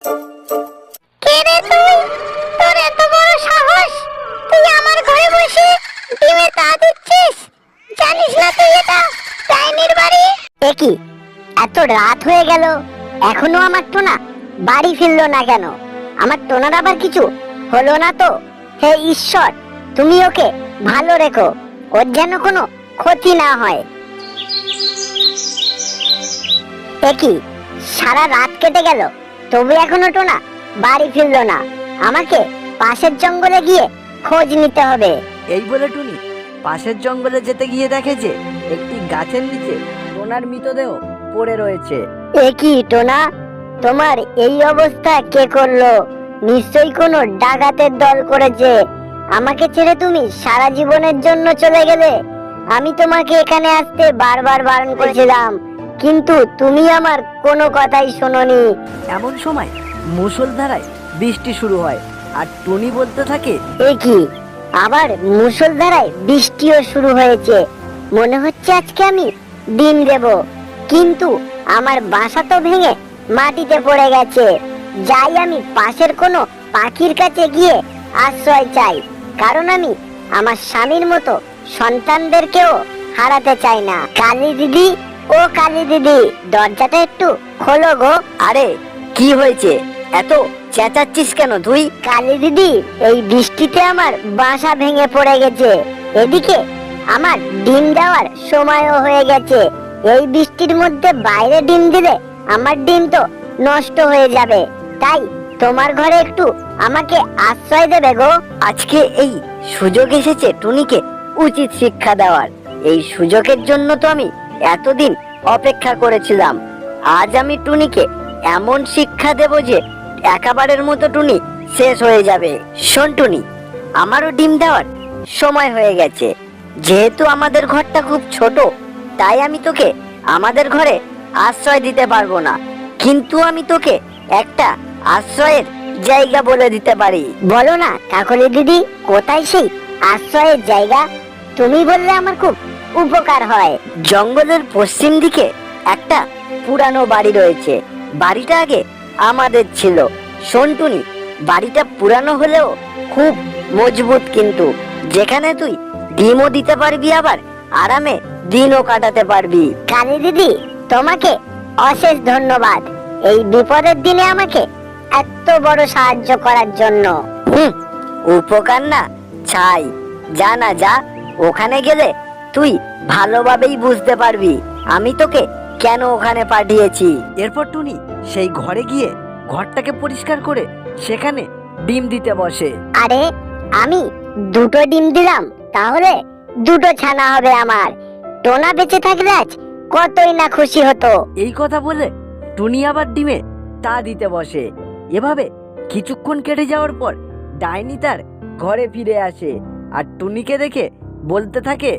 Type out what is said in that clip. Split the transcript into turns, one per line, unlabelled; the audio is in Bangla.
কে রে তুই? তোর এত বড় সাহস, তুই আমার ঘরে বসে ডিমে তা দিচ্ছিস? জানিস না তুই এটা ডাইনির বাড়ি? কি এত রাত হয়ে গেল, এখনো আমার টোনা বাড়ি ফিরলো না কেন? আমার টোনার আবার কিছু হলো না তো? হে ঈশ্বর, তুমি ওকে ভালো রেখো, ওর যেন কোনো ক্ষতি না হয়। কি সারা রাত কেটে গেল, তবু এখনো টোনা বাড়ি ফিরলো না। আমাকে পাশের জঙ্গলে গিয়ে খোঁজ নিতে হবে।
এই বলে টুনি পাশের জঙ্গলে যেতে গিয়ে দেখে যে একটি গাছের নিচে টোনার মৃতদেহ পড়ে রয়েছে।
কি টোনা, তোমার এই অবস্থা কে করলো? নিশ্চয়ই কোনো ডাকাতের দল করেছে। আমাকে ছেড়ে তুমি সারা জীবনের জন্য চলে গেলে। আমি তোমাকে এখানে আসতে বারবার বারণ করেছিলাম, কিন্তু তুমি আমার কোনো কথাই শোনোনি।
এমন সময় মুষলধারায় বৃষ্টি শুরু হয় আর টুনি বলতে থাকে,
কি আবার মুষলধারায় বৃষ্টিও শুরু হয়েছে? মনে হচ্ছে আজকে আমি ডিম দেব, কিন্তু আমার বাসা তো ভেঙে মাটিতে পড়ে গেছে। যাই আমি পাশের কোনো পাখির কাছে গিয়ে আশ্রয় চাই, কারণ আমি আমার স্বামীর মতো সন্তানদেরকেও হারাতে চাই না। কালী দিদি, ও কালী দিদি, দরজাটা একটু খোলো গো।
আরে কি হয়েছে, এত চেঁচাচ্ছিস কেন তুই?
কালী দিদি, এই বৃষ্টিতে আমার বাসা ভেঙে পড়ে গেছে, এদিকে আমার ডিম দেওয়ার সময়ও হয়ে গেছে। এই বৃষ্টির মধ্যে বাইরে ডিম দিলে আমার ডিম তো নষ্ট হয়ে যাবে, তাই তোমার ঘরে একটু আমাকে আশ্রয় দেবে গো।
আজকে এই সুযোগ এসেছে টুনিকে উচিত শিক্ষা দেওয়ার। এই সুযোগের জন্য তো আমি এতদিন অপেক্ষা করেছিলাম। আজ আমি টুনিকে এমন শিক্ষা দেব যে একেবারের মতো টুনি শেষ হয়ে যাবে। শোন টুনি, আমারও ডিম দেওয়ার সময় হয়ে গেছে। যেহেতু আমাদের ঘরটা খুব ছোট, তাই আমি তোকে আমাদের ঘরে আশ্রয় দিতে পারবো না, কিন্তু আমি তোকে একটা আশ্রয়ের জায়গা বলে দিতে পারি।
বলো না কাকলি দিদি, কোথায় সেই আশ্রয়ের জায়গা? তুমি বললে আমার খুব উপকার হয়।
জঙ্গলের পশ্চিম দিকে একটা পুরানো বাড়ি রয়েছে। বাড়িটা আগে আমাদের ছিল। শোন টুনি, বাড়িটা পুরানো হলেও খুব মজবুত, কিন্তু যেখানে তুই ডিমও দিতে পারবি, আবার আরামে দিনও কাটাতে পারবি।
কালী দিদি, তোমাকে অশেষ ধন্যবাদ এই বিপদের দিনে আমাকে এত বড় সাহায্য করার জন্য।
উপকার না ছাই, যা না যা, ওখানে গেলে তুই ভালোভাবেই বুঝতে পারবি আমি তোকে কেন ওখানে পাঠিয়েছি। এরপর টুনি সেই ঘরে গিয়ে ঘরটাকে পরিষ্কার করে সেখানে ডিম দিতে বসে।
আরে আমি দুটো ডিম দিলাম, তাহলে দুটো ছানা হবে আমার। টোনা বেঁচে থাকলে আজ কতই না খুশি হতো।
এই কথা বলে টুনি আবার ডিমে তা দিতে বসে। এভাবে কিছুক্ষণ কেটে যাওয়ার পর ডাইনি তার ঘরে ফিরে আসে আর টুনিকে দেখে বলতে থাকে,